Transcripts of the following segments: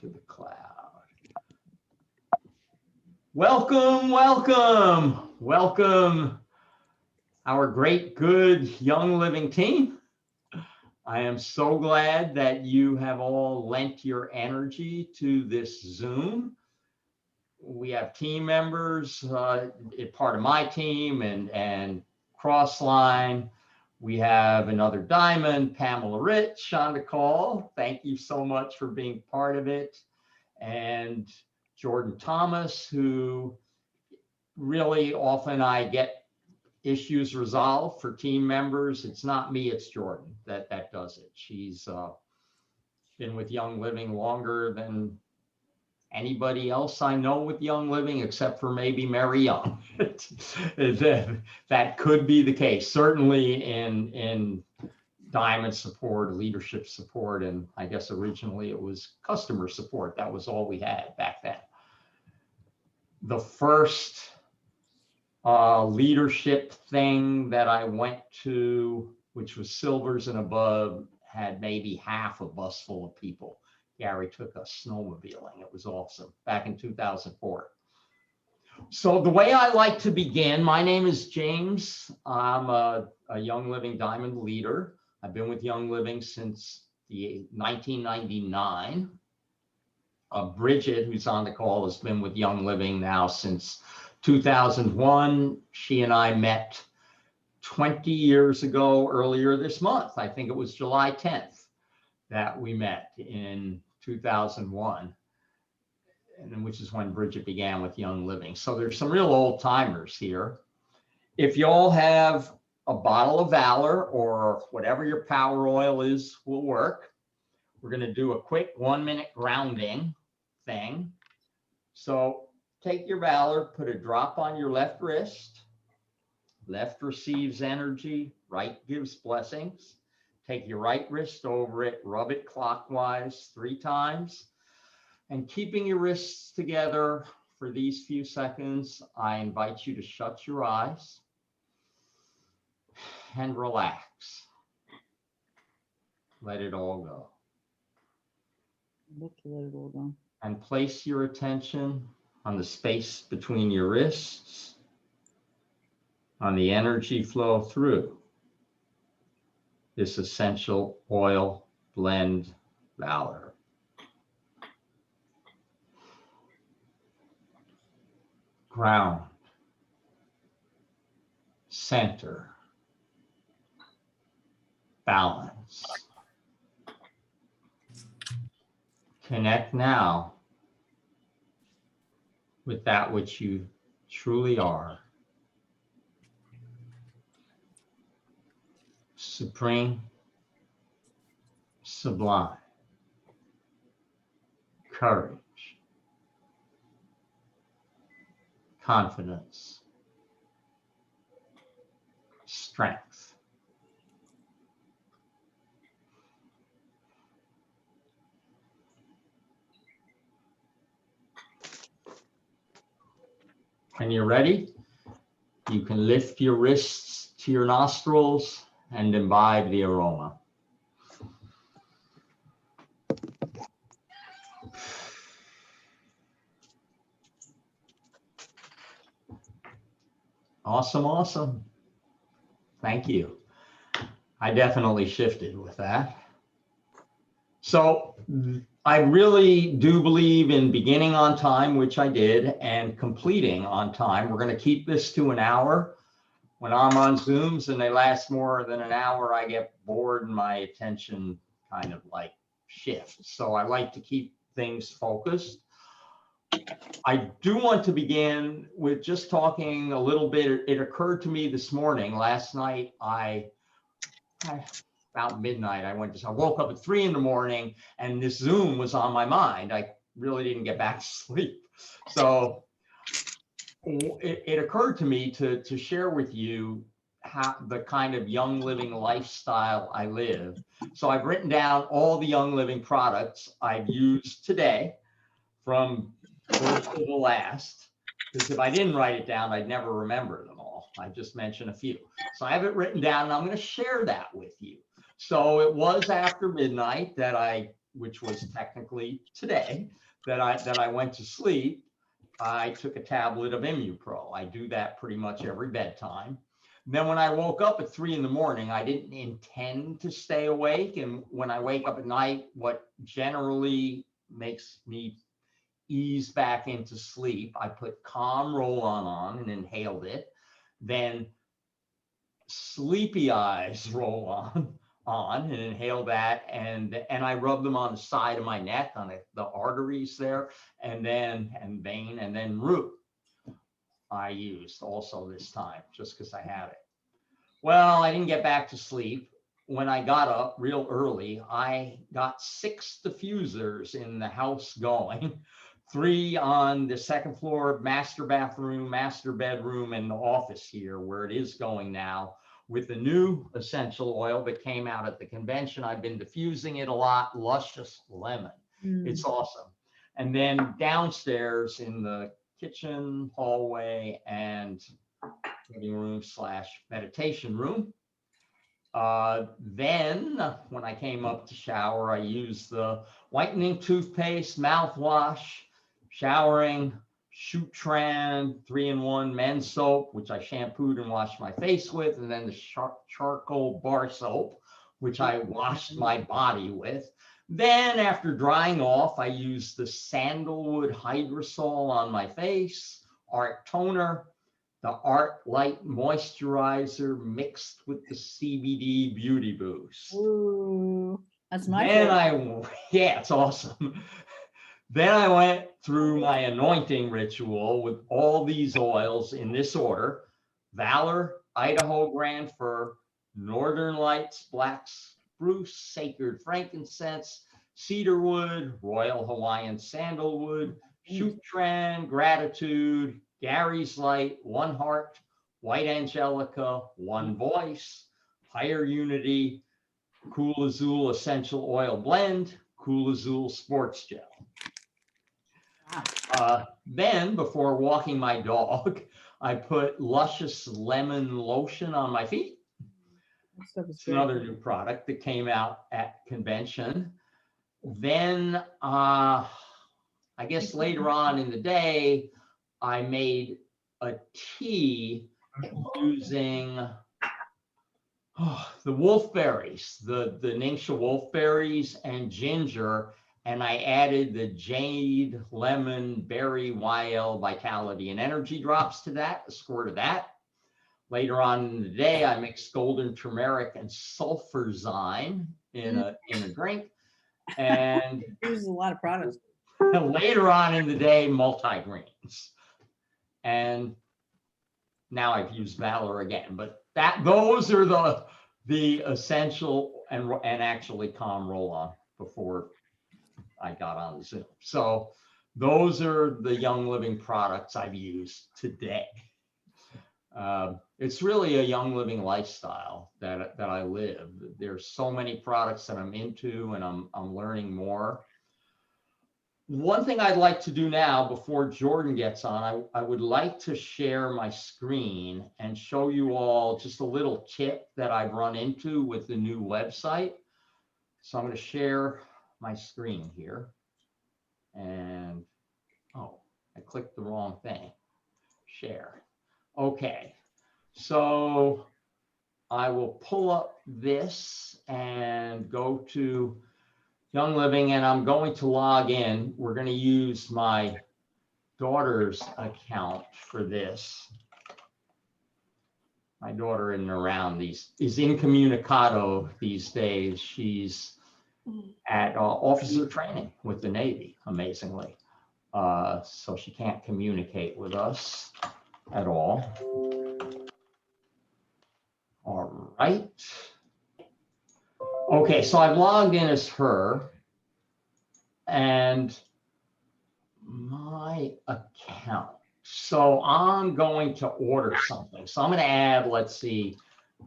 to the cloud. Welcome, welcome, welcome, our great, good, young living team. I am so glad that you have all lent your energy to this Zoom. We have team members, part of my team and Crossline. We have another diamond, Pamela Rich, on the call. Thank you so much for being part of it. And Jordan Thomas, who really often I get issues resolved for team members. It's not me, it's Jordan that does it. She's been with Young Living longer than anybody else I know with Young Living, except for maybe Mary Young. That could be the case, certainly in diamond support, leadership support, and I guess originally it was customer support. That was all we had back then. The first leadership thing that I went to, which was Silvers and Above, had maybe half a bus full of people. Gary took us snowmobiling. It was awesome back in 2004. So the way I like to begin, my name is James. I'm a Young Living Diamond leader. I've been with Young Living since 1999. Bridget, who's on the call, has been with Young Living now since 2001. She and I met 20 years ago earlier this month. I think it was July 10th that we met in 2001, and which is when Bridget began with Young Living. So there's some real old timers here. If you all have a bottle of Valor or whatever your power oil is will work. We're going to do a quick 1-minute grounding thing. So take your Valor, put a drop on your left wrist. Left receives energy, right gives blessings. Take your right wrist over it, rub it clockwise 3 times. And keeping your wrists together for these few seconds, I invite you to shut your eyes and relax. Let it all go. Let it all go. And place your attention on the space between your wrists, on the energy flow through this essential oil blend Valor. Ground, center, balance. Connect now with that which you truly are. Supreme, sublime, courage, confidence, strength. When you're ready, you can lift your wrists to your nostrils and imbibe the aroma. Awesome, awesome. Thank you. I definitely shifted with that. So I really do believe in beginning on time, which I did, and completing on time. We're going to keep this to an hour. When I'm on Zooms and they last more than an hour, I get bored and my attention kind of like shifts. So I like to keep things focused. I do want to begin with just talking a little bit. It occurred to me this morning, last night, about midnight, I woke up at 3 in the morning and this Zoom was on my mind. I really didn't get back to sleep. So it occurred to me to share with you how the kind of Young Living lifestyle I live. So I've written down all the Young Living products I've used today from first to the last, because if I didn't write it down, I'd never remember them all. I just mentioned a few. So I have it written down and I'm going to share that with you. So it was after midnight that I which was technically today that I went to sleep, I took a tablet of ImmuPro. I do that pretty much every bedtime. Then when I woke up at 3 a.m, I didn't intend to stay awake. And when I wake up at night, what generally makes me ease back into sleep, I put Calm Roll-On on and inhaled it. Then Sleepy Eyes Roll-On and inhale that, and I rub them on the side of my neck, on the arteries there, and vein, and then Root I used also this time just because I had it. Well, I didn't get back to sleep. When I got up real early, I got 6 diffusers in the house going, 3 on the second floor, master bathroom, master bedroom, and the office here where it is going now with the new essential oil that came out at the convention. I've been diffusing it a lot, Luscious Lemon. It's awesome. And then downstairs in the kitchen, hallway, and living room / meditation room. Then when I came up to shower, I used the whitening toothpaste, mouthwash, showering, Shutran 3-in-1 men's soap, which I shampooed and washed my face with, and then the charcoal bar soap, which I washed my body with. Then after drying off, I used the sandalwood hydrosol on my face, Art Toner, the Art Light Moisturizer mixed with the CBD Beauty Boost. Ooh, that's my favorite. Yeah, it's awesome. Then I went through my anointing ritual with all these oils in this order: Valor, Idaho Grand Fir, Northern Lights, Black Spruce, Sacred Frankincense, Cedarwood, Royal Hawaiian Sandalwood, Shutran, Gratitude, Gary's Light, One Heart, White Angelica, One Voice, Higher Unity, Cool Azul Essential Oil Blend, Cool Azul Sports Gel. Then before walking my dog, I put Luscious Lemon Lotion on my feet. It's another new product that came out at convention. Then I guess later on in the day, I made a tea using the wolfberries, the Ningxia wolfberries and ginger, and I added the Jade Lemon Berry YL Vitality and Energy drops to that, a squirt of that. Later on in the day, I mixed golden turmeric and sulfurzyme in a drink. And uses a lot of products. Later on in the day, multi-greens. And now I've used Valor again, but those are the essential and actually Calm Roll-On before I got on the Zoom. So those are the Young Living products I've used today. It's really a Young Living lifestyle that I live. There's so many products that I'm into, and I'm learning more. One thing I'd like to do now before Jordan gets on, I would like to share my screen and show you all just a little tip that I've run into with the new website. So I'm going to share my screen here. And, oh, I clicked the wrong thing. Share. Okay. So I will pull up this and go to Young Living, and I'm going to log in. We're going to use my daughter's account for this. My daughter isn't around is incommunicado these days. She's at officer training with the Navy, amazingly. So she can't communicate with us at all. All right. Okay, so I've logged in as her, and my account. So I'm going to order something. So I'm going to add, let's see,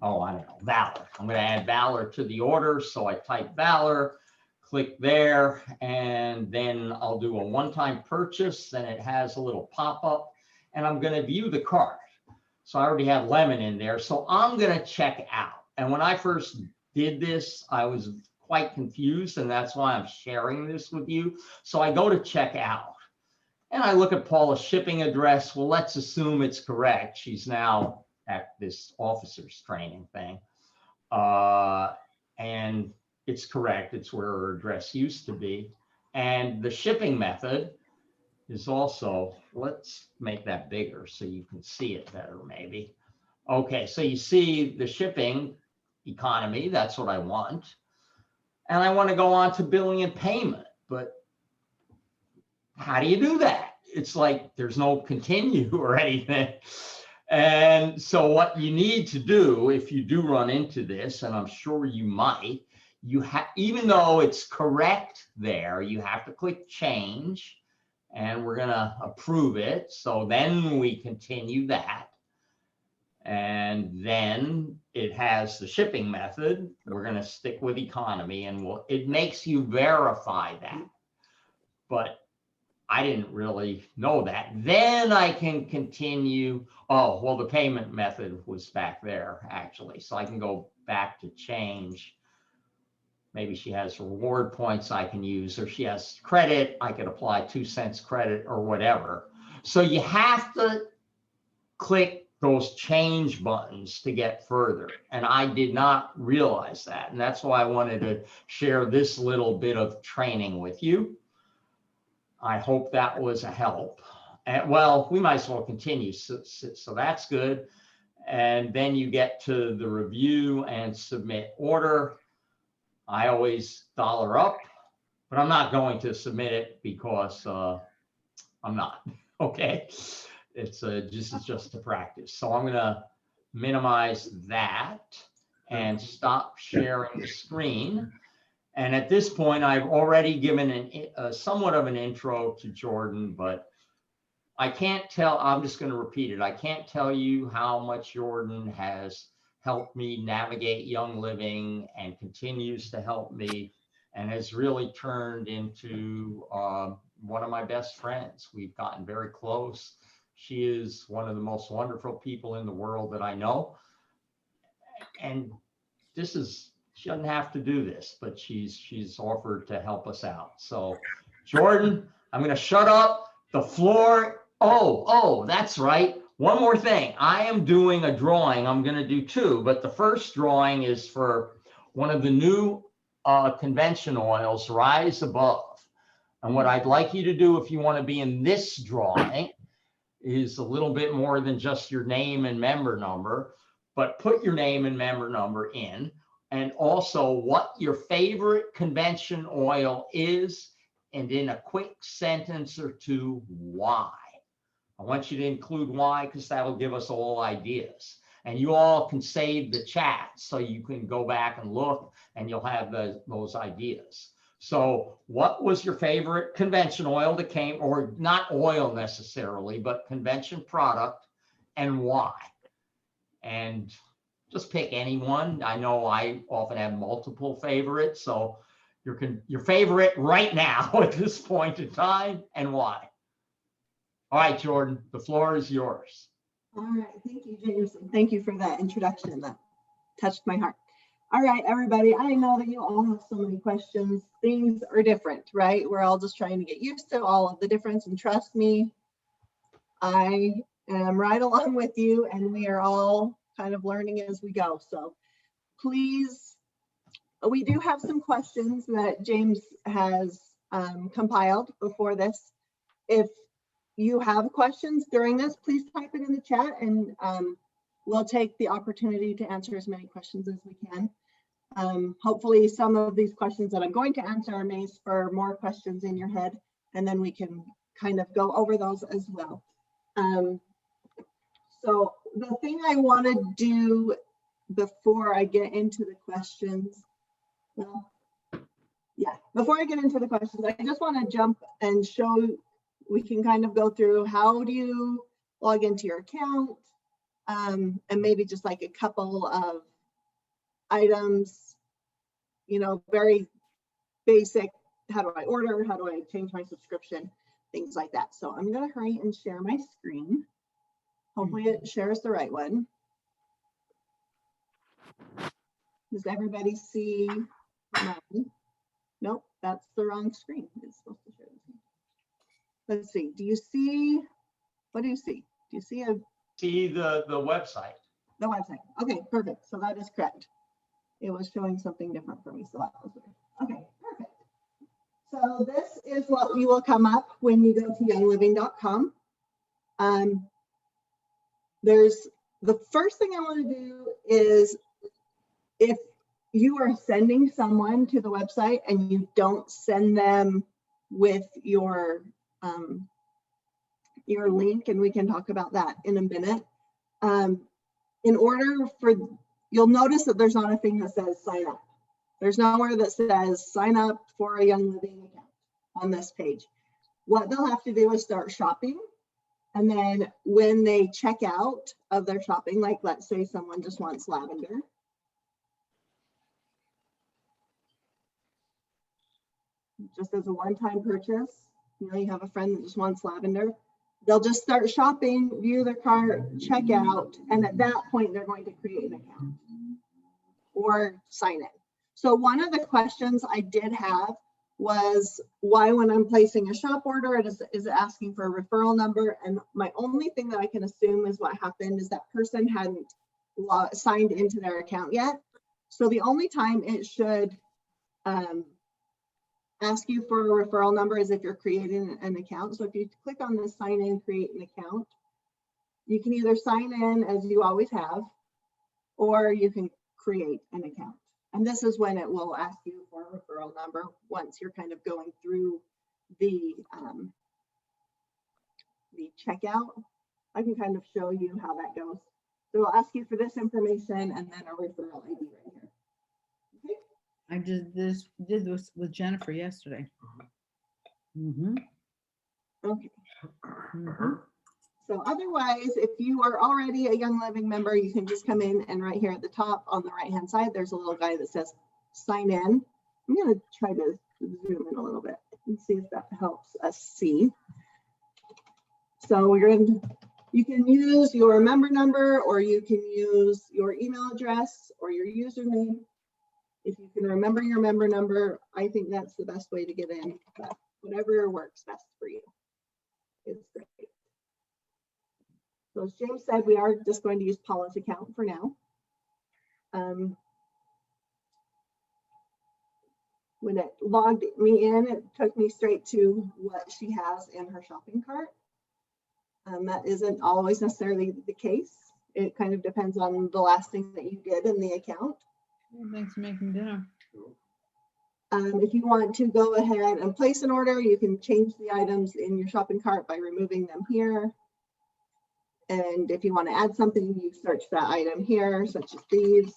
oh, I don't know, Valor. I'm going to add Valor to the order. So I type Valor, click there, and then I'll do a one-time purchase. Then it has a little pop-up, and I'm going to view the cart. So I already have lemon in there. So I'm going to check out. And when I first did this, I was quite confused, and that's why I'm sharing this with you. So I go to check out and I look at Paula's shipping address. Well, let's assume it's correct. She's now at this officer's training thing. And it's correct. It's where her address used to be. And the shipping method is also, let's make that bigger so you can see it better maybe. Okay, so you see the shipping economy, that's what I want. And I want to go on to billing and payment, but how do you do that? It's like there's no continue or anything. And so what you need to do if you do run into this, and I'm sure you might, you have, even though it's correct there, you have to click change and we're gonna approve it. So then we continue that. And then it has the shipping method. We're gonna stick with economy and it makes you verify that. But I didn't really know that. Then I can continue. Oh, well, the payment method was back there actually. So I can go back to change. Maybe she has reward points I can use, or she has credit. I could apply 2 cents credit or whatever. So you have to click those change buttons to get further. And I did not realize that. And that's why I wanted to share this little bit of training with you. I hope that was a help. And well, we might as well continue. So that's good. And then you get to the review and submit order. I always dollar up, but I'm not going to submit it because I'm not. Okay. It's just a practice. So I'm going to minimize that and stop sharing the screen. And at this point, I've already given somewhat of an intro to Jordan, but I can't tell, I'm just going to repeat it. I can't tell you how much Jordan has helped me navigate Young Living and continues to help me and has really turned into one of my best friends. We've gotten very close. She is one of the most wonderful people in the world that I know. And this is, she doesn't have to do this, but she's offered to help us out. So Jordan, I'm going to shut up. The floor. Oh, that's right. One more thing. I am doing a drawing. I'm going to do 2, but the first drawing is for one of the new convention oils, Rise Above. And what I'd like you to do if you want to be in this drawing is a little bit more than just your name and member number, but put your name and member number in, and also what your favorite convention oil is, and in a quick sentence or 2, why. I want you to include why, because that'll give us all ideas. And you all can save the chat so you can go back and look and you'll have those ideas. So what was your favorite convention oil that came, or not oil necessarily, but convention product, and why? And just pick any one. I know I often have multiple favorites. So your favorite right now at this point in time and why. All right, Jordan, the floor is yours. All right, thank you, James. Thank you for that introduction. That touched my heart. All right, everybody, I know that you all have so many questions. Things are different, right? We're all just trying to get used to all of the difference, and trust me, I am right along with you, and we are all kind of learning as we go. So please, we do have some questions that James has compiled before this. If you have questions during this, please type it in the chat, and we'll take the opportunity to answer as many questions as we can. Hopefully some of these questions that I'm going to answer may spur more questions in your head, and then we can kind of go over those as well. So the thing I want to do before I get into the questions, before I get into the questions, I just want to jump and show, we can kind of go through how do you log into your account, and maybe just like a couple of items, you know, very basic. How do I order? How do I change my subscription? Things like that. So I'm going to hurry and share my screen. Hopefully it shares the right one. Does everybody see Nope, that's the wrong screen. It's supposed to show the screen. Let's see. Do you see? What do you see? Do you see See the website. the website? Okay, perfect. So that is correct. It was showing something different for me, so that was weird. Okay, perfect. So this is what you will come up when you go to youngliving.com. There's the first thing I want to do is, if you are sending someone to the website and you don't send them with your link, and we can talk about that in a minute. In order for, you'll notice that there's not a thing that says sign up. There's nowhere that says sign up for a Young Living account on this page. What they'll have to do is start shopping. And then when they check out of their shopping, like let's say someone just wants lavender. Just as a one-time purchase, you know, you have a friend that just wants lavender. They'll just start shopping, view their cart, check out, and at that point, they're going to create an account or sign in. So one of the questions I did have was why, when I'm placing a shop order, is it asking for a referral number? And my only thing that I can assume is what happened is that person hadn't signed into their account yet. So the only time it should ask you for a referral number is if you're creating an account. So if you click on the sign in, create an account, you can either sign in as you always have, or you can create an account. And this is when it will ask you for a referral number once you're kind of going through the checkout. I can kind of show you how that goes. So it'll ask you for this information and then a referral ID right here. Okay. I did this with Jennifer yesterday. Mm-hmm. Okay. Mm-hmm. So otherwise, if you are already a Young Living member, you can just come in, and right here at the top on the right hand side, there's a little guy that says sign in. I'm going to try to zoom in a little bit and see if that helps us see. So you can use your member number, or you can use your email address or your username. If you can remember your member number, I think that's the best way to get in. But whatever works best for you is great. So as James said, we are just going to use Paula's account for now. When it logged me in, it took me straight to what she has in her shopping cart. That isn't always necessarily the case. It kind of depends on the last thing that you did in the account. Thanks for making dinner. If you want to go ahead and place an order, you can change the items in your shopping cart by removing them here. And if you want to add something, you search that item here, such as these.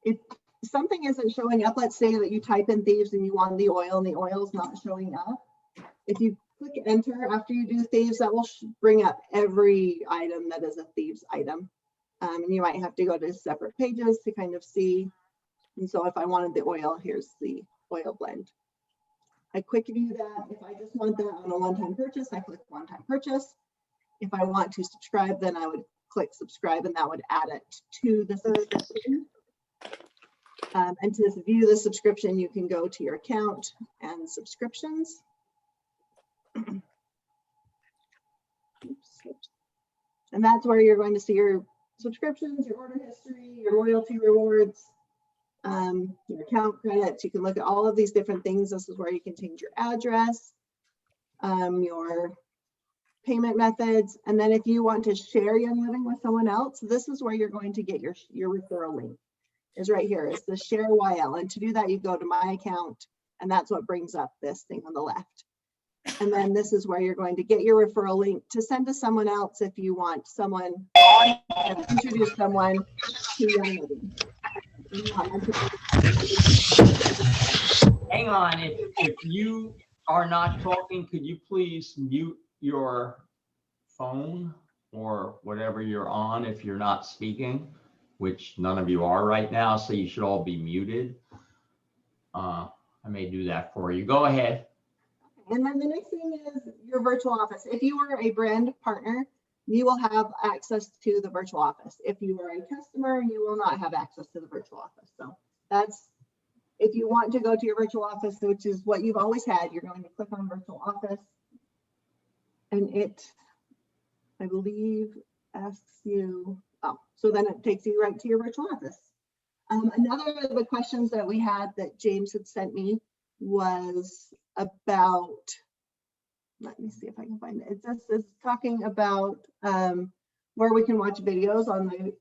If something isn't showing up, let's say that you type in thieves and you want the oil and the oil is not showing up. If you click enter after you do thieves, that will bring up every item that is a thieves item. And you might have to go to separate pages to kind of see. And so if I wanted the oil, here's the oil blend. I quick view that. If I just want that on a one-time purchase, I click one-time purchase. If I want to subscribe, then I would click subscribe, and that would add it to the subscription. And to view the subscription, you can go to your account and subscriptions. And that's where you're going to see your subscriptions, your order history, your loyalty rewards, your account credits. You can look at all of these different things. This is where you can change your address, your payment methods. And then if you want to share Young Living with someone else, this is where you're going to get your referral link. Is right here. It's the share YL. And to do that, you go to my account, and that's what brings up this thing on the left. And then this is where you're going to get your referral link to send to someone else if you want someone to introduce someone to Young Living. Hang on, if you are not talking, could you please mute your phone or whatever you're on if you're not speaking, which none of you are right now, so you should all be muted. I may do that for you. Go ahead. And then the next thing is your virtual office. If you are a brand partner, you will have access to the virtual office. If you are a customer, you will not have access to the virtual office. So that's, if you want to go to your virtual office, which is what you've always had, you're going to click on virtual office. And it, I believe, asks you, oh, so then it takes you right to your virtual office. Another of the questions that we had that James had sent me was about, let me see if I can find it. It just is talking about where we can watch videos on the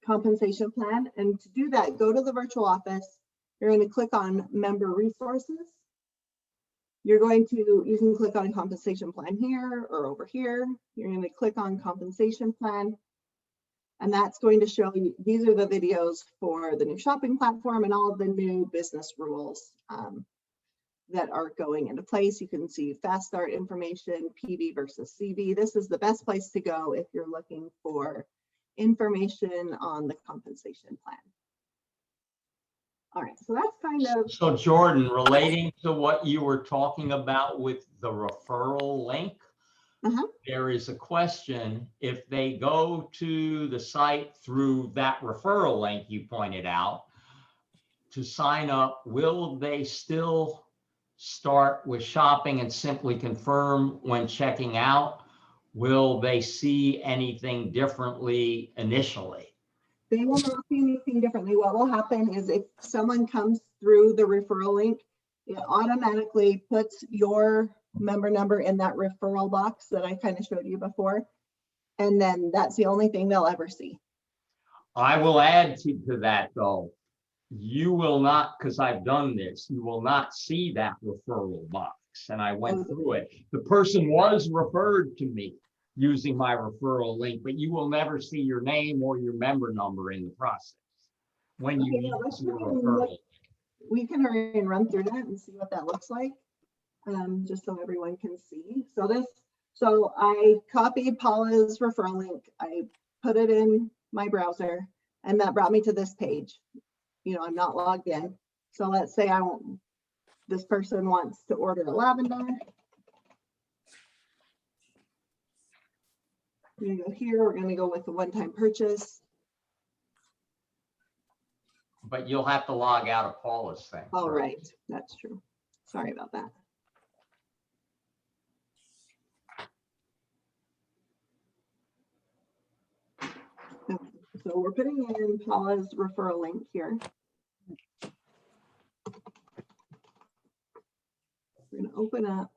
compensation plan. And to do that, go to the virtual office. You're going to click on member resources. You're going to, you can click on compensation plan here or over here. You're going to click on compensation plan. And that's going to show you, these are the videos for the new shopping platform and all of the new business rules that are going into place. You can see fast start information, PV versus CV. This is the best place to go if you're looking for information on the compensation plan. All right, so that's kind of. So Jordan, relating to what you were talking about with the referral link, there is a question, if they go to the site through that referral link you pointed out to sign up, will they still start with shopping and simply confirm when checking out? Will they see anything differently initially? They will not see anything differently. What will happen is if someone comes through the referral link, it automatically puts your member number in that referral box that I kind of showed you before. And then that's the only thing they'll ever see. I will add to that though. You will not, because I've done this, you will not see that referral box. And I went through it. The person was referred to me using my referral link, but you will never see your name or your member number in the process when you use your referral. We can hurry and run through that and see what that looks like, just so everyone can see. So I copied Paula's referral link, I put it in my browser, and that brought me to this page. You know, I'm not logged in. So let's say this person wants to order a lavender. We're gonna go here, we're gonna go with the one-time purchase. But you'll have to log out of Paula's thing. All right, that's true. Sorry about that. Okay, so we're putting in Paula's referral link here. We're gonna open up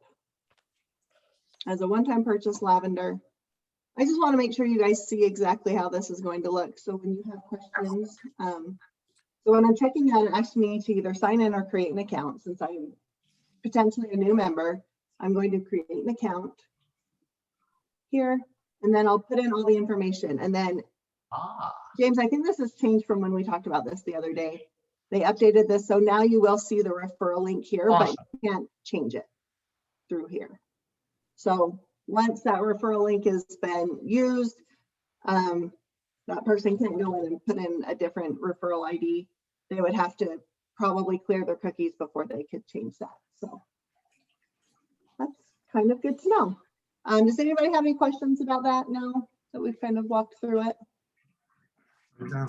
as a one-time purchase lavender. I just want to make sure you guys see exactly how this is going to look. So when you have questions, so when I'm checking out, it asks me to either sign in or create an account. Since I'm potentially a new member, I'm going to create an account here, and then I'll put in all the information. And then, James, I think this has changed from when we talked about this the other day. They updated this, so now you will see the referral link here, but you can't change it through here. So once that referral link has been used, that person can't go in and put in a different referral ID. They would have to probably clear their cookies before they could change that. So that's kind of good to know. Does anybody have any questions about that now that we've kind of walked through it? No.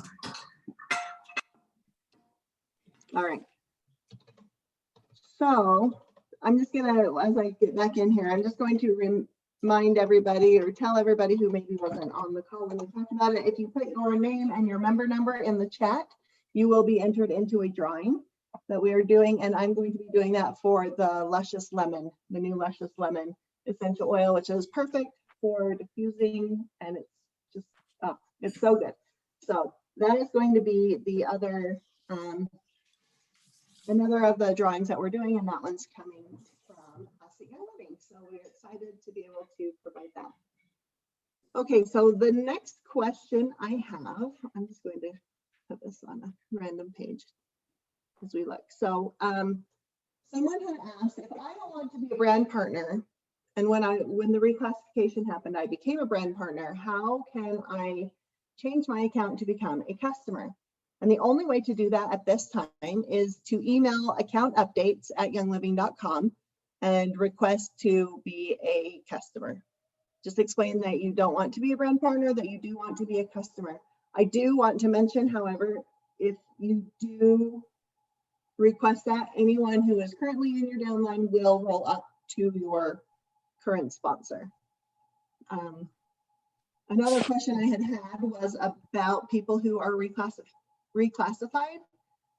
All right. So I'm just gonna, as I get back in here, I'm just going to remind everybody or tell everybody who maybe wasn't on the call when we talked about it, if you put your name and your member number in the chat, you will be entered into a drawing that we are doing. And I'm going to be doing that for the Luscious Lemon, the new Luscious Lemon essential oil, which is perfect for diffusing, and it's just, oh, it's so good. So that is going to be the other, another of the drawings that we're doing, and that one's coming from us at Young Living. So we're excited to be able to provide that. Okay, so the next question I have, I'm just going to put this on a random page as we look. So someone had asked, if I don't want to be a brand partner, and when the reclassification happened, I became a brand partner, how can I change my account to become a customer? And the only way to do that at this time is to email account updates@youngliving.com and request to be a customer. just explain that you don't want to be a brand partner, that you do want to be a customer. I do want to mention, however, if you do request that, anyone who is currently in your downline will roll up to your current sponsor. Another question I had was about people who are reclassified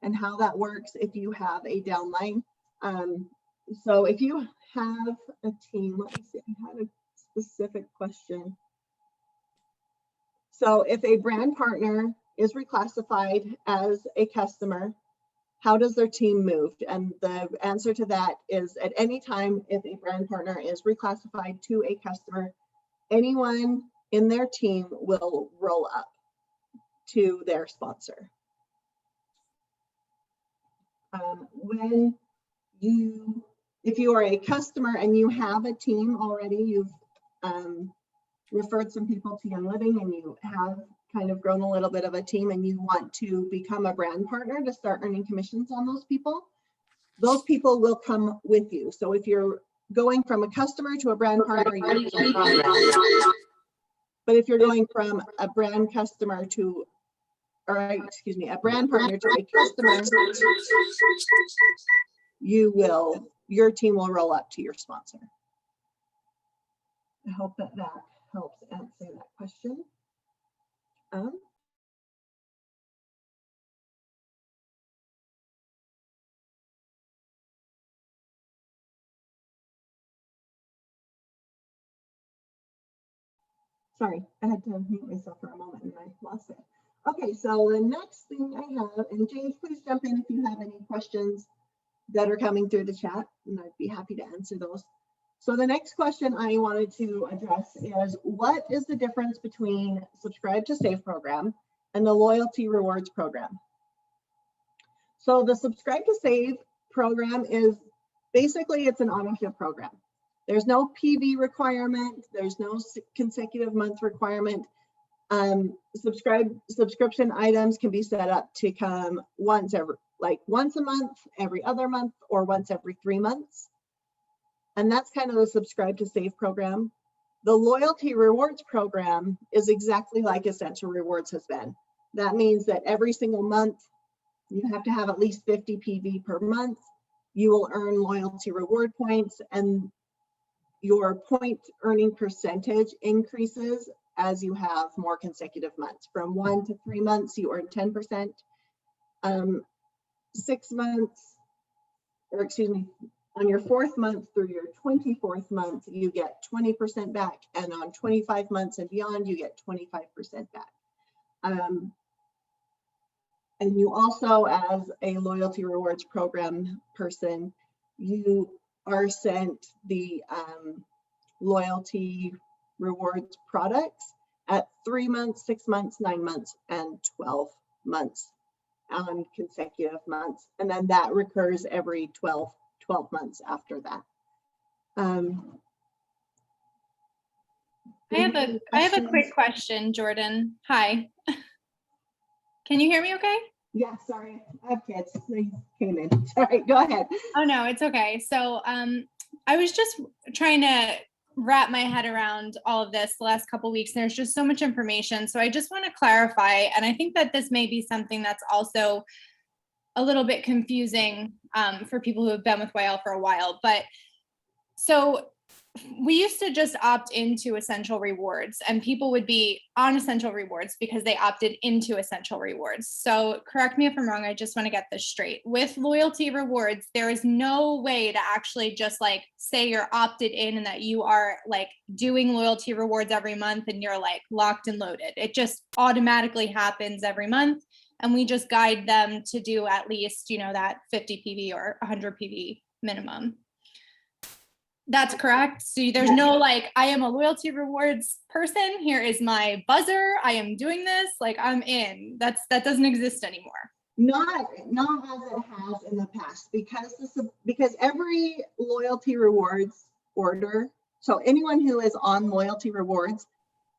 and how that works if you have a downline. So if you have a team, let me see, I had a specific question. So if a brand partner is reclassified as a customer, how does their team move? And the answer to that is at any time, if a brand partner is reclassified to a customer, anyone in their team will roll up to their sponsor. If you are a customer and you have a team already, you've referred some people to Young Living and you have kind of grown a little bit of a team and you want to become a brand partner to start earning commissions on those people will come with you. So if you're going from a customer to a brand partner, but if you're going from a brand customer to, or excuse me, a brand partner to a customer, your team will roll up to your sponsor. I hope that helps answer that question. Sorry, I had to mute myself for a moment and I lost it. Okay, so the next thing I have, and James, please jump in if you have any questions that are coming through the chat, and I'd be happy to answer those. So the next question I wanted to address is, what is the difference between Subscribe to Save program and the Loyalty Rewards program? So the Subscribe to Save program is basically, it's an auto ship program. There's no PV requirement. There's no consecutive month requirement. Subscription items can be set up to come once a month, every other month, or once every 3 months. And that's kind of the Subscribe to Save program. The Loyalty Rewards program is exactly like Essential Rewards has been. That means that every single month, you have to have at least 50 PV per month. You will earn loyalty reward points, and your point earning percentage increases as you have more consecutive months. From 1 to 3 months, you earn 10%. 6 months, or excuse me, on your 4th month through your 24th month, you get 20% back. And on 25 months and beyond, you get 25% back. And you also, as a loyalty rewards program person, you are sent the loyalty rewards products at 3 months, 6 months, 9 months, and 12 months on consecutive months. And then that recurs every 12 months after that. I have a quick question, Jordan. Hi. Can you hear me okay? Yeah, sorry, I have kids. They came in. Sorry, go ahead. Oh, no, it's okay. So I was just trying to wrap my head around all of this the last couple of weeks. There's just so much information. So I just want to clarify, and I think that this may be something that's also a little bit confusing for people who have been with YL for a while. But so we used to just opt into Essential Rewards, and people would be on Essential Rewards because they opted into Essential Rewards. So correct me if I'm wrong, I just want to get this straight. With Loyalty Rewards, there is no way to actually just like say you're opted in and that you are like doing Loyalty Rewards every month and you're like locked and loaded. It just automatically happens every month. And we just guide them to do at least, you know, that 50 PV or 100 PV minimum. That's correct. So there's no like, I am a Loyalty Rewards person. Here is my buzzer. I am doing this. Like I'm in. That doesn't exist anymore. Not as it has in the past, because every Loyalty Rewards order, so anyone who is on Loyalty Rewards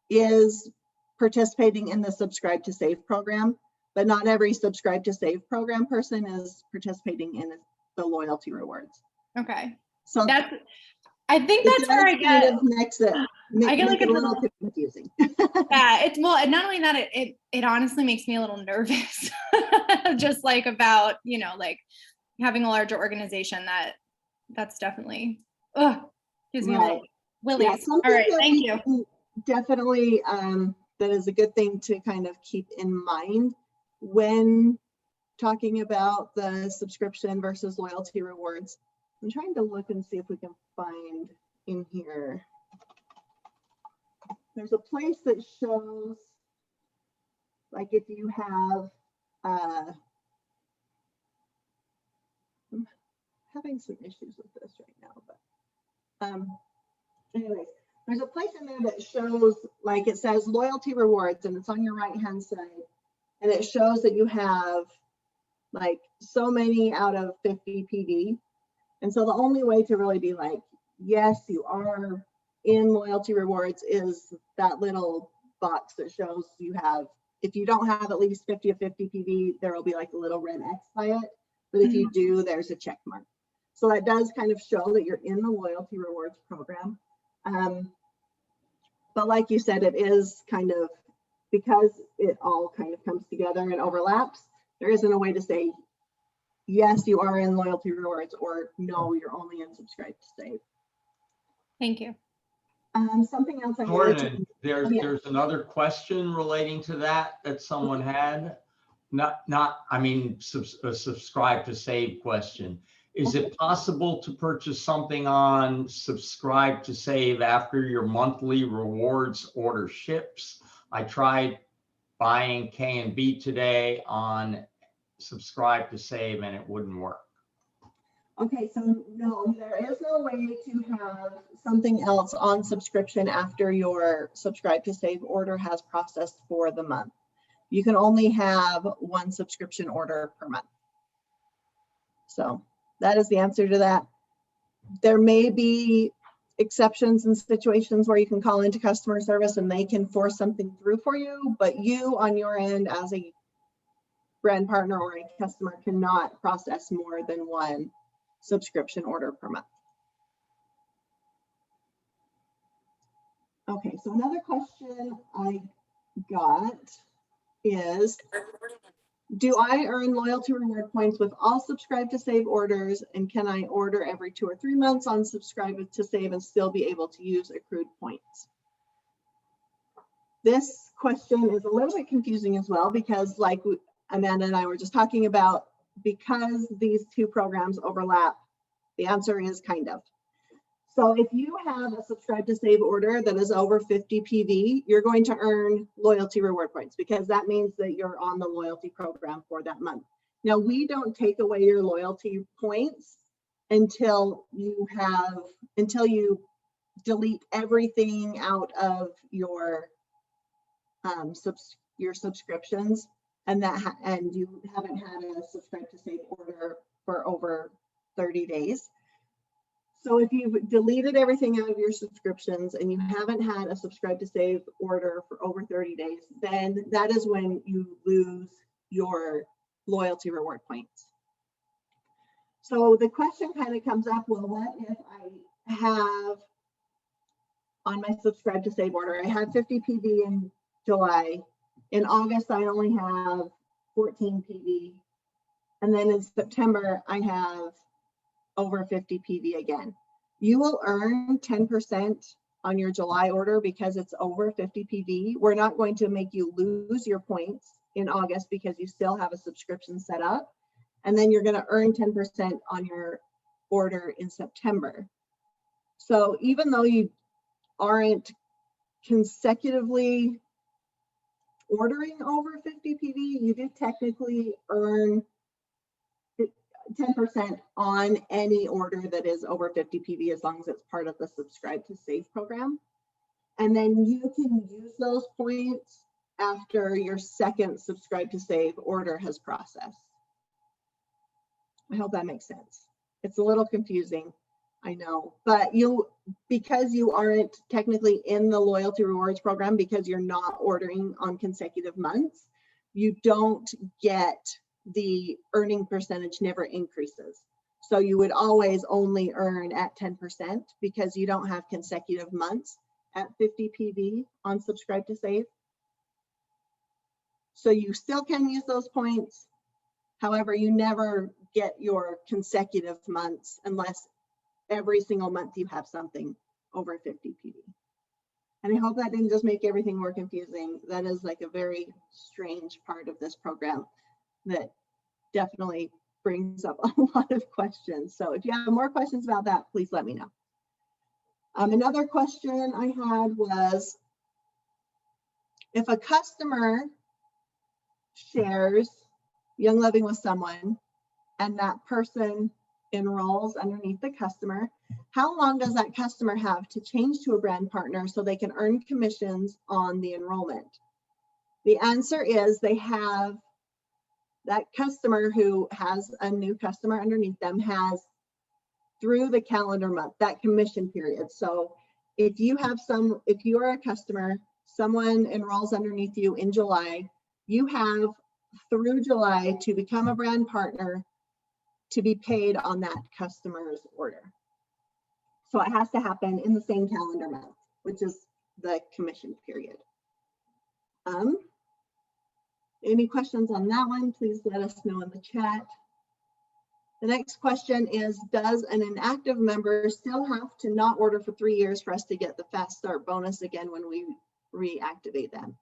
is participating in the Subscribe to Save program, but not every Subscribe to Save program person is participating in the Loyalty Rewards. Okay. So I think It that's where I does kind get, of makes it, I get like make it a a little little, bit confusing. yeah, it's, well, and not only that, it honestly makes me a little nervous, just like about, you know, like having a larger organization that's definitely, gives me a little Right. willies. Yeah, All something right, that thank we you. can definitely, that is a good thing to kind of keep in mind when talking about the subscription versus loyalty rewards. I'm trying to look and see if we can find in here. There's a place that shows, like if you have, I'm having some issues with this right now, but anyways, there's a place in there that shows, like it says loyalty rewards, and it's on your right hand side, and it shows that you have like so many out of 50 PD. And so the only way to really be like, yes, you are in loyalty rewards is that little box that shows you have, if you don't have at least 50 of 50 PV, there will be like a little red X by it. But if you do, there's a check mark. So that does kind of show that you're in the loyalty rewards program. But like you said, it is kind of, because it all kind of comes together and overlaps, there isn't a way to say, yes, you are in loyalty rewards, or no, you're only in subscribe to save. Thank you. Something else I wanted to, Jordan, there's another question relating to that someone had. I mean, a subscribe to save question. Is it possible to purchase something on subscribe to save after your monthly rewards order ships? I tried buying K&B today on subscribe to save and it wouldn't work. okay, so no, there is no way to have something else on subscription after your subscribe to save order has processed for the month. You can only have one subscription order per month. So that is the answer to that. There may be exceptions and situations where you can call into customer service and they can force something through for you, but you on your end as a brand partner or a customer cannot process more than one subscription order per month. Okay, so another question I got is, do I earn loyalty reward points with all subscribe to save orders, and can I order every 2 or 3 months on subscribe to save and still be able to use accrued points? This question is a little bit confusing as well, because like Amanda and I were just talking about, because these two programs overlap, the answer is kind of. So if you have a subscribe to save order that is over 50 PV, you're going to earn loyalty reward points, because that means that you're on the loyalty program for that month. Now, we don't take away your loyalty points until you delete everything out of your subscriptions, and you haven't had a subscribe to save order for over 30 days. So if you've deleted everything out of your subscriptions and you haven't had a subscribe to save order for over 30 days, then that is when you lose your loyalty reward points. So the question kind of comes up, well, what if I have on my subscribe to save order, I had 50 PV in July. In August, I only have 14 PV. And then in September, I have over 50 PV again. You will earn 10% on your July order because it's over 50 PV. We're not going to make you lose your points in August because you still have a subscription set up. And then you're going to earn 10% on your order in September. So even though you aren't consecutively ordering over 50 PV, you do technically earn 10% on any order that is over 50 PV, as long as it's part of the subscribe to save program. And then you can use those points after your second subscribe to save order has processed. I hope that makes sense. It's a little confusing, I know, but because you aren't technically in the loyalty rewards program, because you're not ordering on consecutive months, you don't get the earning percentage never increases. So you would always only earn at 10% because you don't have consecutive months at 50 PV on Subscribe to Save. So you still can use those points. However, you never get your consecutive months unless every single month you have something over 50 PV. And I hope that didn't just make everything more confusing. That is like a very strange part of this program that definitely brings up a lot of questions. So if you have more questions about that, please let me know. Another question I had was, if a customer shares Young Living with someone and that person enrolls underneath the customer, how long does that customer have to change to a brand partner so they can earn commissions on the enrollment? The answer is they have, that customer who has a new customer underneath them has through the calendar month, that commission period. So if you have if you are a customer, someone enrolls underneath you in July, you have through July to become a brand partner to be paid on that customer's order. So it has to happen in the same calendar month, which is the commission period. Any questions on that one, please let us know in the chat. The next question is, does an inactive member still have to not order for 3 years for us to get the fast start bonus again when we reactivate them?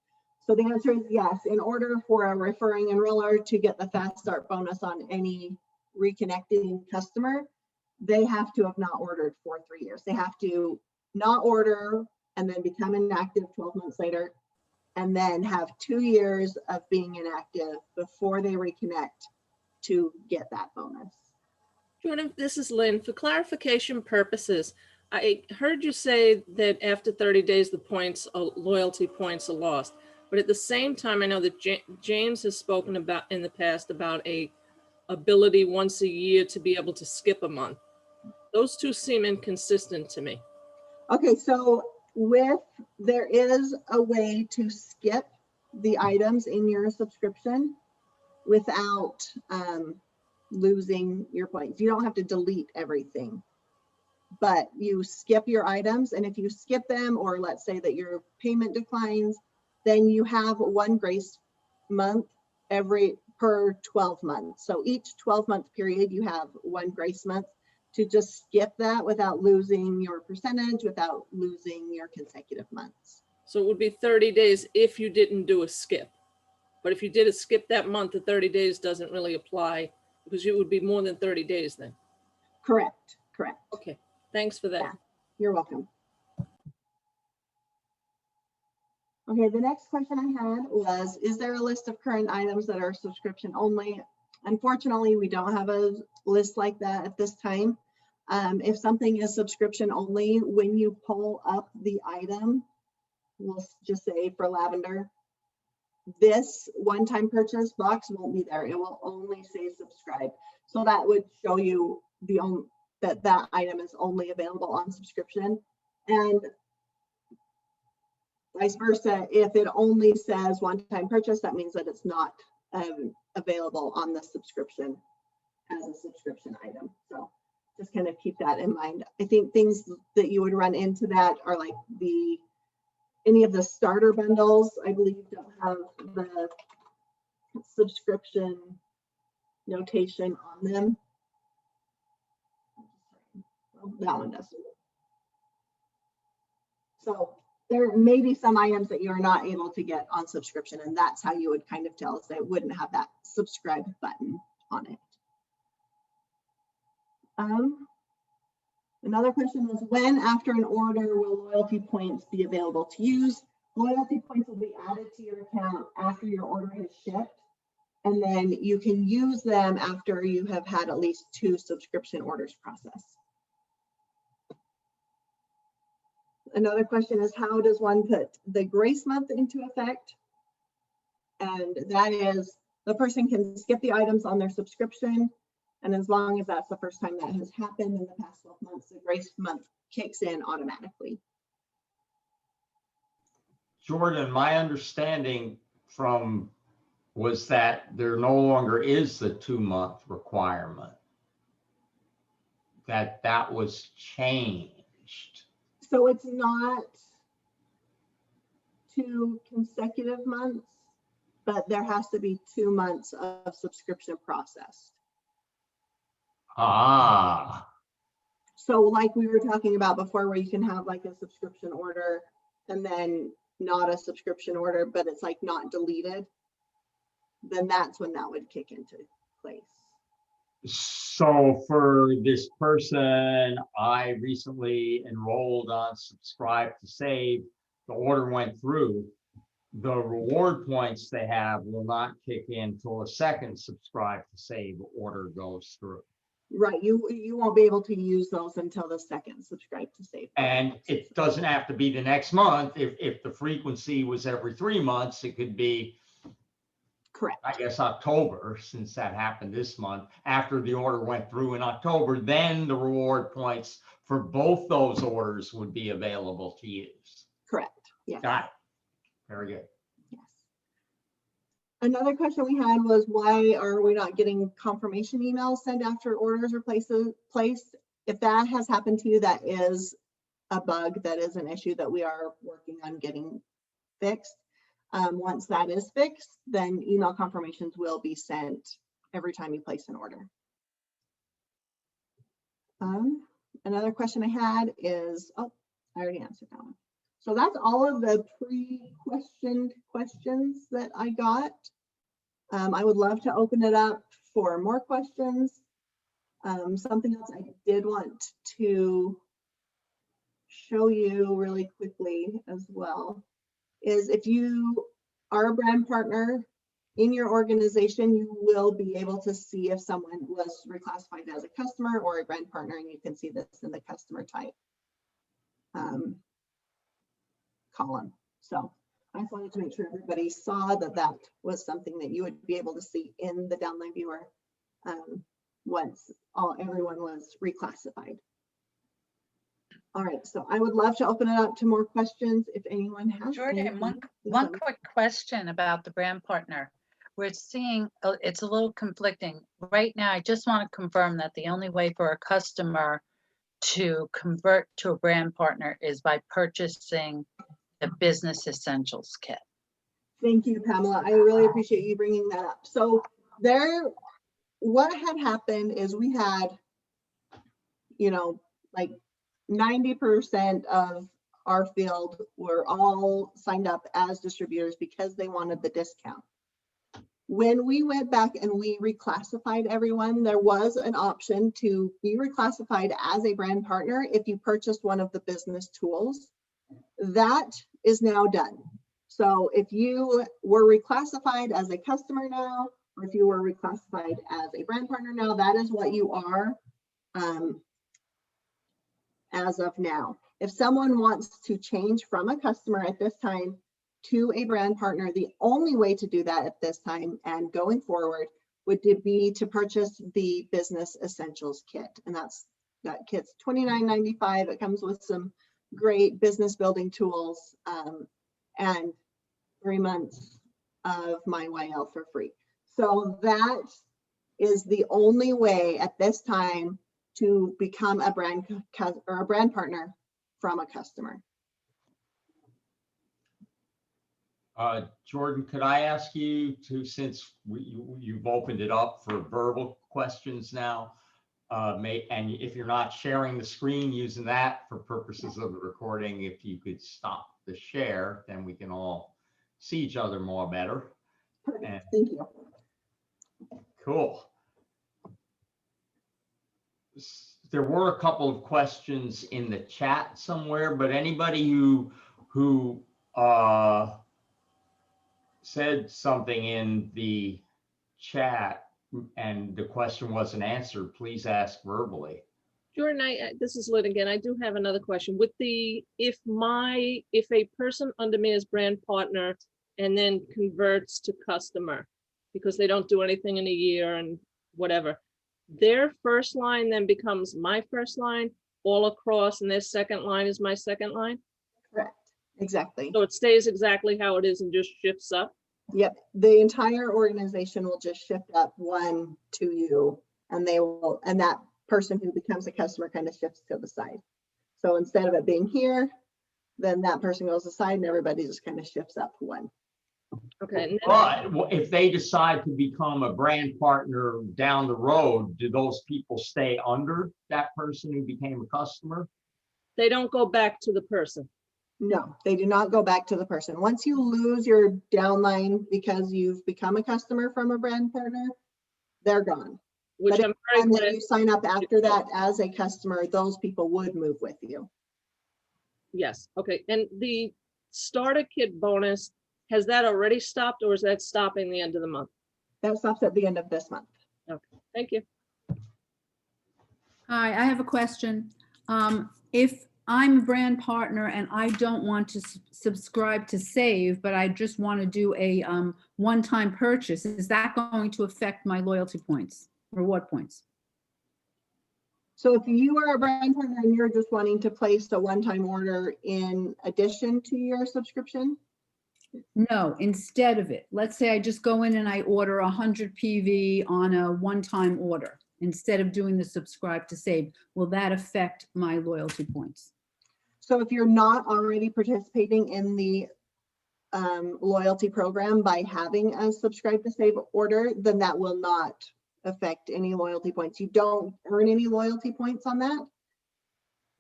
So the answer is yes. In order for a referring enroller to get the fast start bonus on any reconnecting customer, they have to have not ordered for 3 years. They have to not order and then become inactive 12 months later, and then have 2 years of being inactive before they reconnect to get that bonus. Jordan, this is Lynn. For clarification purposes, I heard you say that after 30 days, the points, loyalty points are lost. But at the same time, I know that James has spoken about in the past about a ability once a year to be able to skip a month. Those two seem inconsistent to me. Okay, so there is a way to skip the items in your subscription without losing your points. You don't have to delete everything, but you skip your items. And if you skip them, or let's say that your payment declines, then you have one grace month per 12 months. So each 12-month period, you have one grace month to just skip that without losing your percentage, without losing your consecutive months. So it would be 30 days if you didn't do a skip. But if you did a skip that month, the 30 days doesn't really apply because it would be more than 30 days then. Correct, correct. Okay, thanks for that. Yeah. You're welcome. Okay, the next question I had was, is there a list of current items that are subscription only? Unfortunately, we don't have a list like that at this time. If something is subscription only, when you pull up the item, we'll just say for lavender, this one-time purchase box won't be there. It will only say subscribe. So that would show you that item is only available on subscription. And vice versa, if it only says one-time purchase, that means that it's not available on the subscription as a subscription item. So just kind of keep that in mind. I think things that you would run into that are like any of the starter bundles, I believe, don't have the subscription notation on them. Well, that one does. So there may be some items that you're not able to get on subscription, and that's how you would kind of tell us they wouldn't have that subscribe button on it. Another question was, when after an order will loyalty points be available to use? Loyalty points will be added to your account after your order has shipped, and then you can use them after you have had at least 2 subscription orders processed. Another question is, how does one put the grace month into effect? And that is, the person can skip the items on their subscription, and as long as that's the first time that has happened in the past 12 months, the grace month kicks in automatically. Jordan, my understanding was that there no longer is the 2-month requirement. that was changed. So it's not 2 consecutive months, but there has to be 2 months of subscription processed. Ah, So like we were talking about before, where you can have like a subscription order and then not a subscription order, but it's like not deleted, then that's when that would kick into place. so for this person, I recently enrolled on Subscribe to Save. The order went through. The reward points they have will not kick in till a second Subscribe to Save order goes through. Right, you won't be able to use those until the second Subscribe to Save. And it doesn't have to be the next month. If the frequency was every 3 months, it could be, Correct. I guess, October, since that happened this month. After the order went through in October, then the reward points for both those orders would be available to use. Correct. Yes. Got it. Very good. Yes. Another question we had was, why are we not getting confirmation emails sent after orders are placed? If that has happened to you, that is a bug, that is an issue that we are working on getting fixed. Once that is fixed, then email confirmations will be sent every time you place an order. Another question I had is, oh, I already answered that one. So that's all of the pre-questioned questions that I got. I would love to open it up for more questions. Something else I did want to show you really quickly as well is, if you are a brand partner in your organization, you will be able to see if someone was reclassified as a customer or a brand partner, and you can see this in the customer type column. So I just wanted to make sure everybody saw that that was something that you would be able to see in the downline viewer once everyone was reclassified. All right, so I would love to open it up to more questions if anyone has. Jordan, any. one quick question about the brand partner. We're seeing, it's a little conflicting. Right now, I just want to confirm that the only way for a customer to convert to a brand partner is by purchasing the Business Essentials Kit. Thank you, Pamela. I really appreciate you bringing that up. So what had happened is we had, like 90% of our field were all signed up as distributors because they wanted the discount. When we went back and we reclassified everyone, there was an option to be reclassified as a brand partner if you purchased one of the business tools. That is now done. So if you were reclassified as a customer now, or if you were reclassified as a brand partner now, that is what you are as of now. If someone wants to change from a customer at this time to a brand partner, the only way to do that at this time and going forward would be to purchase the Business Essentials Kit. And that kit's $29.95. It comes with some great business building tools and 3 months of MyYL for free. So that is the only way at this time to become a brand or a brand partner from a customer. Jordan, could I ask you to, since you've opened it up for verbal questions now, and if you're not sharing the screen using that for purposes of the recording, if you could stop the share, then we can all see each other more better. And, thank you. Cool. There were a couple of questions in the chat somewhere, but anybody who said something in the chat and the question wasn't answered, please ask verbally. Jordan, this is Lynn again. I do have another question. With the, if a person under me is brand partner and then converts to customer because they don't do anything in a year and whatever, their first line then becomes my first line all across, and their second line is my second line? Correct, exactly. So it stays exactly how it is and just shifts up? Yep, the entire organization will just shift up one to you, and they will, and that person who becomes a customer kind of shifts to the side. So instead of it being here, then that person goes aside and everybody just kind of shifts up one. Okay, and then But if they decide to become a brand partner down the road, do those people stay under that person who became a customer? they don't go back to the person. No, they do not go back to the person. Once you lose your downline because you've become a customer from a brand partner, they're gone. Which But I'm very And then glad. you sign up after that as a customer, those people would move with you. Yes, okay. And the starter kit bonus, has that already stopped or is that stopping the end of the month? That stops at the end of this month. Thank you. Hi, I have a question. If I'm a brand partner and I don't want to subscribe to Save, but I just want to do a one-time purchase, is that going to affect my loyalty points? Reward points? So if you are a brand partner and you're just wanting to place a one-time order in addition to your subscription, No, instead of it. Let's say I just go in and I order 100 PV on a one-time order instead of doing the subscribe to Save. Will that affect my loyalty points? so if you're not already participating in the loyalty program by having a subscribe to save order, then that will not affect any loyalty points. You don't earn any loyalty points on that.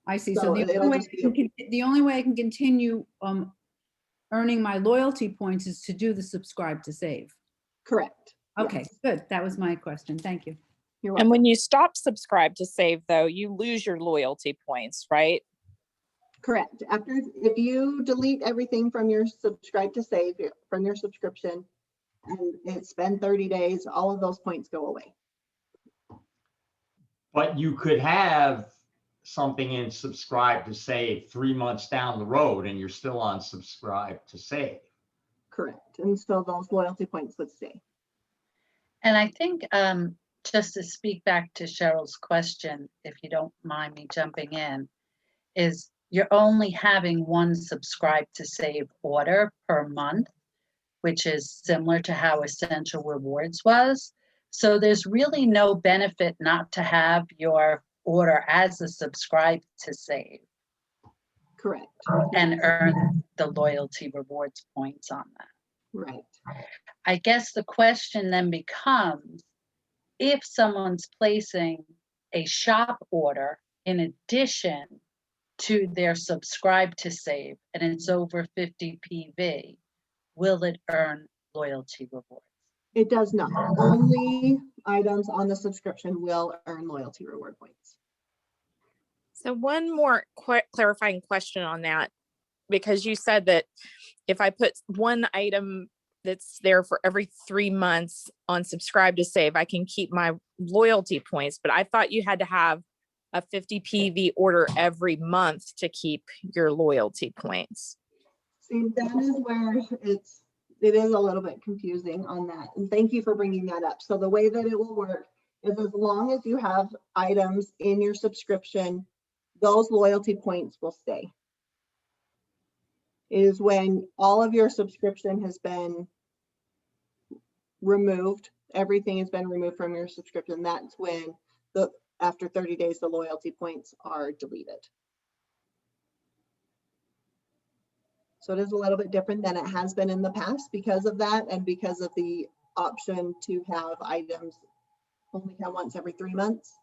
I see. So So the it'll only way just be I can the only way I can continue earning my loyalty points is to do the subscribe to Save. Correct. Okay, Yes. good. That was my question. Thank you. You're And welcome. when you stop subscribe to Save, though, you lose your loyalty points, right? Correct. If you delete everything from your subscribe to save from your subscription and it's been 30 days, all of those points go away. But you could have something in subscribe to save 3 months down the road and you're still on subscribe to save. Correct. And so those loyalty points would stay. And I think, just to speak back to Cheryl's question, if you don't mind me jumping in, is you're only having one subscribe to save order per month, which is similar to how Essential Rewards was. So there's really no benefit not to have your order as a subscribe to save Correct. and earn the loyalty rewards points on that. Right. I guess the question then becomes, if someone's placing a shop order in addition to their subscribe to save and it's over 50 PV, will it earn loyalty rewards? It does not. Only items on the subscription will earn loyalty reward points. So one more clarifying question on that, because you said that if I put one item that's there for every 3 months on subscribe to save, I can keep my loyalty points, but I thought you had to have a 50 PV order every month to keep your loyalty points. See, that is where it is a little bit confusing on that. And thank you for bringing that up. So the way that it will work is as long as you have items in your subscription, those loyalty points will stay. It is when all of your subscription has been removed, everything has been removed from your subscription, that's when after 30 days, the loyalty points are deleted. So it is a little bit different than it has been in the past because of that and because of the option to have items only come once every 3 months.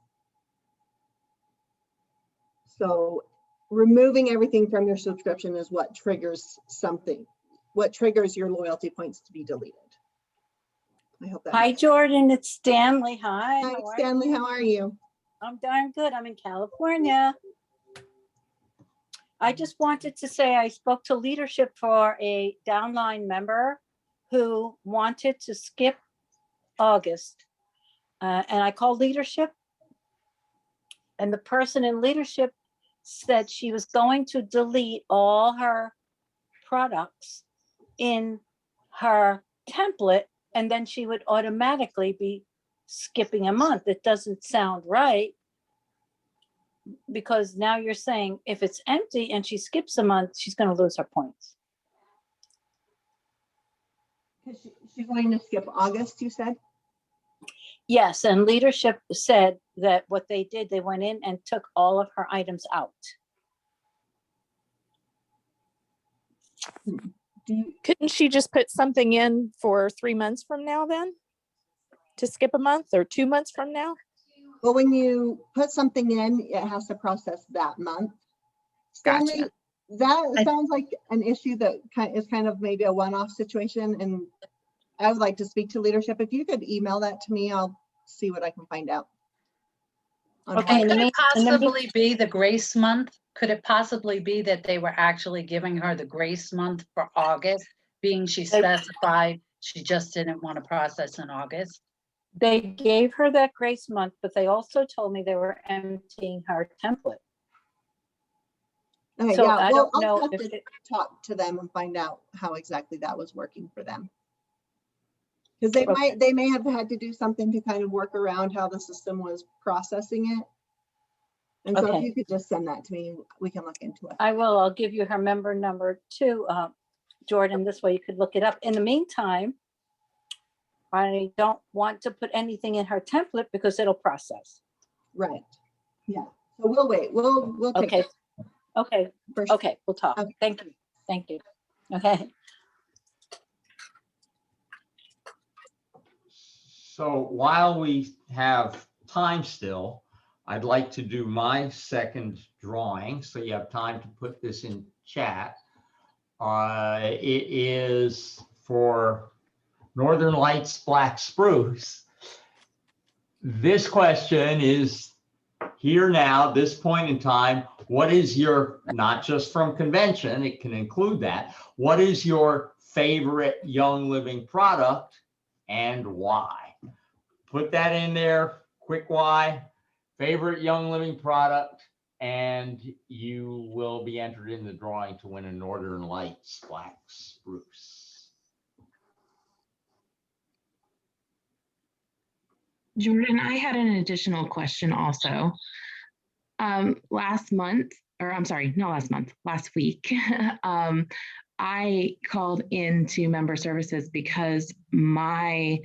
So removing everything from your subscription is what triggers your loyalty points to be deleted. I hope that. Hi, makes sense. Jordan. It's Stanley. Hi. Hi, how are you? Stanley, how are you? I'm darn good. I'm in California. I just wanted to say I spoke to leadership for a downline member who wanted to skip August. And I called leadership. And the person in leadership said she was going to delete all her products in her template, and then she would automatically be skipping a month. It doesn't sound right. Because now you're saying if it's empty and she skips a month, she's going to lose her points. She's going to skip August, you said? Yes, and leadership said that what they did, they went in and took all of her items out. Do you, Couldn't she just put something in for 3 months from now then? To skip a month, or 2 months from now? well, when you put something in, it has to process that month. Stanley, Gotcha. that sounds like an issue that is kind of maybe a one-off situation, and I would like to speak to leadership. If you could email that to me, I'll see what I can find out. on Okay, why- in the Could mean- it in the mean- possibly be the grace month? Could it possibly be that they were actually giving her the grace month for August, being she They- specified she just didn't want to process in August? They gave her that grace month, but they also told me they were emptying her template. Okay, So yeah, I well, don't know I'll have if to it- talk to them and find out how exactly that was working for them. Because they Okay. they may have had to do something to kind of work around how the system was processing it. And so if Okay. you could just send that to me, we can look into it. I will, I'll give you her member number too, Jordan, this way you could look it up. In the meantime, I don't want to put anything in her template because it'll process. Right, yeah, so we'll wait, we'll take Okay, it okay, first. okay, we'll talk. Okay. Thank you, thank you. Okay, So while we have time still, I'd like to do my second drawing, so you have time to put this in chat. It is for Northern Lights Black Spruce. This question is here now, this point in time, what is your, not just from convention, it can include that, what is your favorite Young Living product and why? Put that in there, quick why, favorite Young Living product, and you will be entered in the drawing to win a Northern Lights Black Spruce. Jordan, I had an additional question also. Last month, or I'm sorry, not last month, last week, I called into member services because my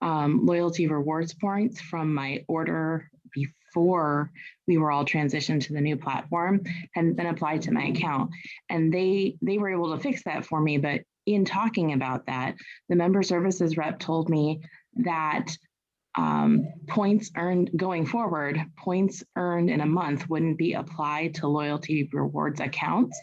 loyalty rewards points from my order before we were all transitioned to the new platform hadn't been applied to my account. And they were able to fix that for me. But in talking about that, the member services rep told me that points earned going forward, points earned in a month wouldn't be applied to loyalty rewards accounts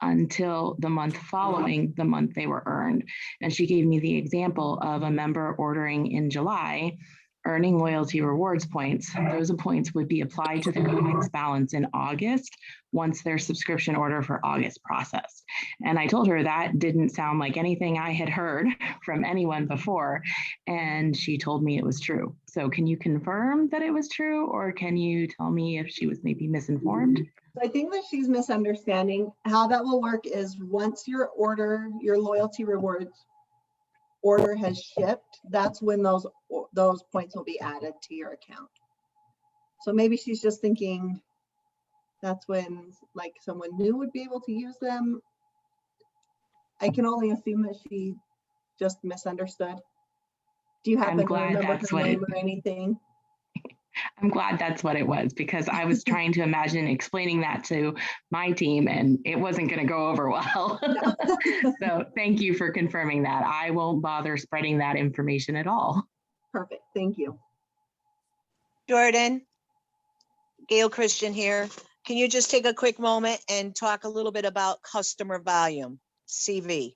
until the month following the month they were earned. And she gave me the example of a member ordering in July, earning loyalty rewards points. Those points would be applied to their points balance in August once their subscription order for August processed. And I told her that didn't sound like anything I had heard from anyone before. And she told me it was true. So can you confirm that it was true, or can you tell me if she was maybe misinformed? So I think that she's misunderstanding. How that will work is once your order, your loyalty rewards order has shipped, that's when those points will be added to your account. So maybe she's just thinking that's when like someone new would be able to use them. I can only assume that she just misunderstood. Do you happen to glad remember that's her what name or anything? I'm glad that's what it was, because I was trying to imagine explaining that to my team and it wasn't going to go over well. So thank you for confirming that. I won't bother spreading that information at all. Perfect, thank you. Jordan, Gail Christian here. Can you just take a quick moment and talk a little bit about customer volume, CV?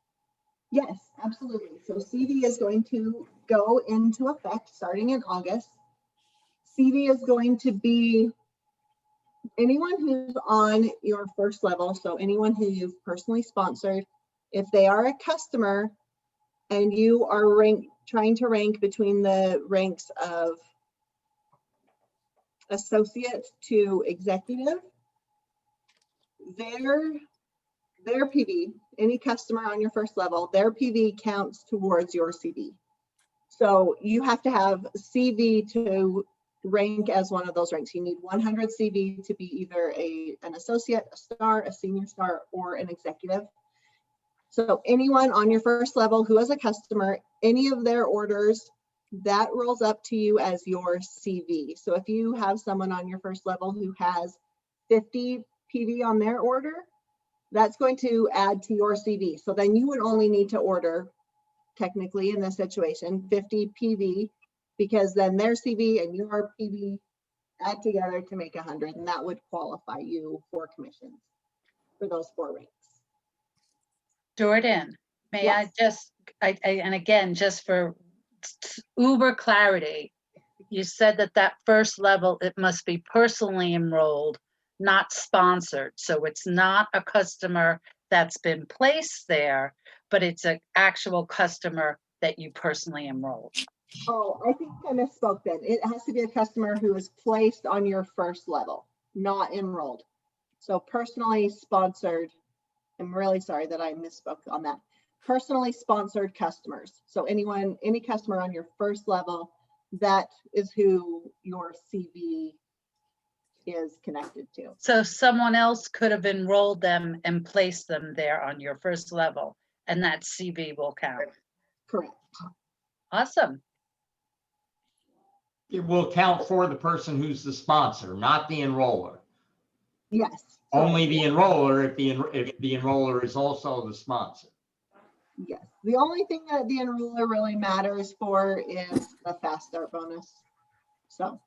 Yes, absolutely. So CV is going to go into effect starting in August. CV is going to be anyone who's on your first level. So anyone who you've personally sponsored, if they are a customer and you are trying to rank between the ranks of associate to executive, their PV, any customer on your first level, their PV counts towards your CV. So you have to have CV to rank as one of those ranks. You need 100 CV to be either an associate, a star, a senior star, or an executive. So anyone on your first level who is a customer, any of their orders that rolls up to you as your CV. So if you have someone on your first level who has 50 PV on their order, that's going to add to your CV. So then you would only need to order, technically in this situation, 50 PV, because then their CV and your PV add together to make 100, and that would qualify you for commissions for those 4 ranks. Jordan, may I Yes. just, and again, just for uber clarity, you said that that first level, it must be personally enrolled, not sponsored. So it's not a customer that's been placed there, but it's an actual customer that you personally enrolled. Oh, I think I misspoke then. It has to be a customer who is placed on your first level, not enrolled. So personally sponsored, I'm really sorry that I misspoke on that. Personally sponsored customers. So anyone, any customer on your first level, that is who your CV is connected to. So someone else could have enrolled them and placed them there on your first level, and that CV will count. Correct. Awesome. It will count for the person who's the sponsor, not the enroller. Yes. Only the enroller if the enroller is also the sponsor. Yes. The only thing that the enroller really matters for is the fast start bonus. So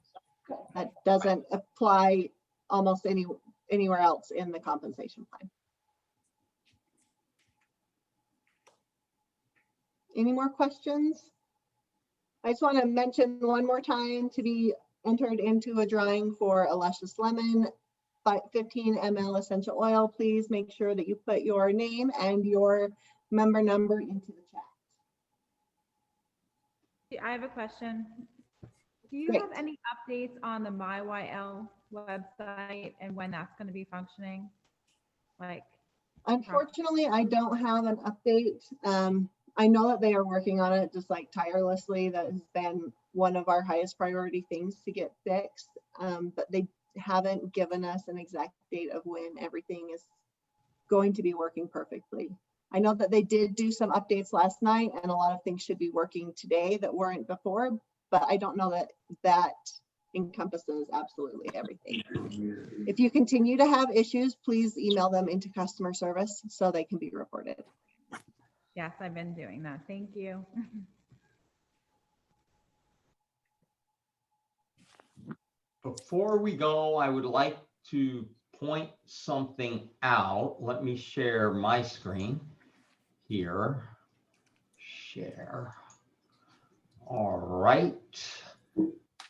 that doesn't apply almost anywhere else in the compensation plan. Any more questions? I just want to mention one more time, to be entered into a drawing for a Luscious Lemon 15 ml essential oil, please make sure that you put your name and your member number into the chat. I have a question. Do you Great. have any updates on the MyYL website and when that's going to be functioning? Like, Unfortunately, I don't have an update. I know that they are working on it just like tirelessly. That has been one of our highest priority things to get fixed, but they haven't given us an exact date of when everything is going to be working perfectly. I know that they did do some updates last night, and a lot of things should be working today that weren't before, but I don't know that that encompasses absolutely everything. If you continue to have issues, please email them into customer service so they can be reported. yes, I've been doing that. Thank you. Before we go, I would like to point something out. Let me share my screen here. Share. All right.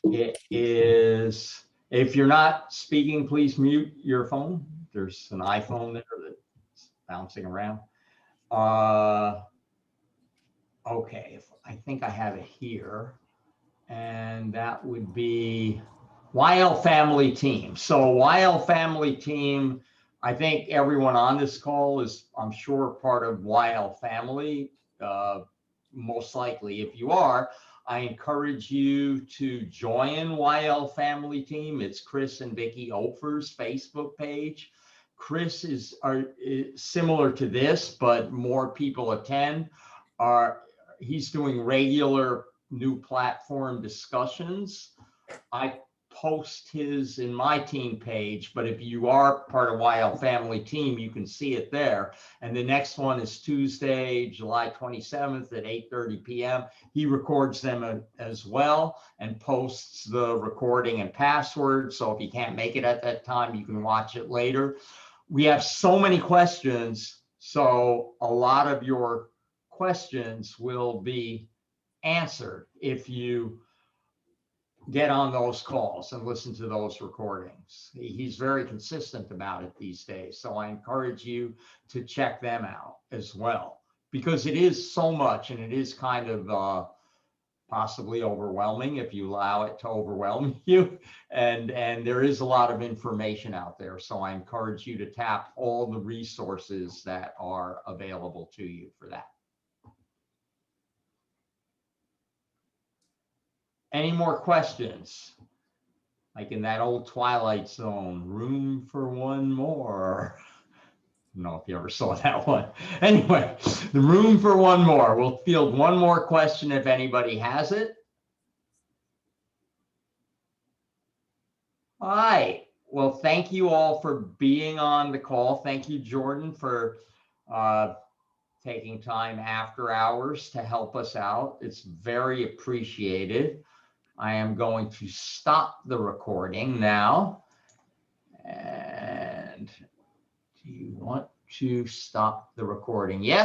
It is, if you're not speaking, please mute your phone. There's an iPhone there that's bouncing around. Okay, I think I have it here. And that would be YL Family Team. So YL Family Team, I think everyone on this call is, I'm sure, part of YL Family. Most likely, if you are, I encourage you to join YL Family Team. It's Chris and Vicki Ofer's Facebook page. Chris is similar to this, but more people attend. He's doing regular new platform discussions. I post his in my team page, but if you are part of YL Family Team, you can see it there. And the next one is Tuesday, July 27th at 8:30 p.m. He records them as well and posts the recording and password. So if you can't make it at that time, you can watch it later. We have so many questions, so a lot of your questions will be answered if you get on those calls and listen to those recordings. He's very consistent about it these days. So I encourage you to check them out as well, because it is so much and it is kind of possibly overwhelming if you allow it to overwhelm you. And there is a lot of information out there. So I encourage you to tap all the resources that are available to you for that. Any more questions? Like in that old Twilight Zone, room for one more. I don't know if you ever saw that one. Anyway, the room for one more. We'll field one more question if anybody has it. All right. Well, thank you all for being on the call. Thank you, Jordan, for taking time after hours to help us out. It's very appreciated. I am going to stop the recording now. And do you want to stop the recording? Yes.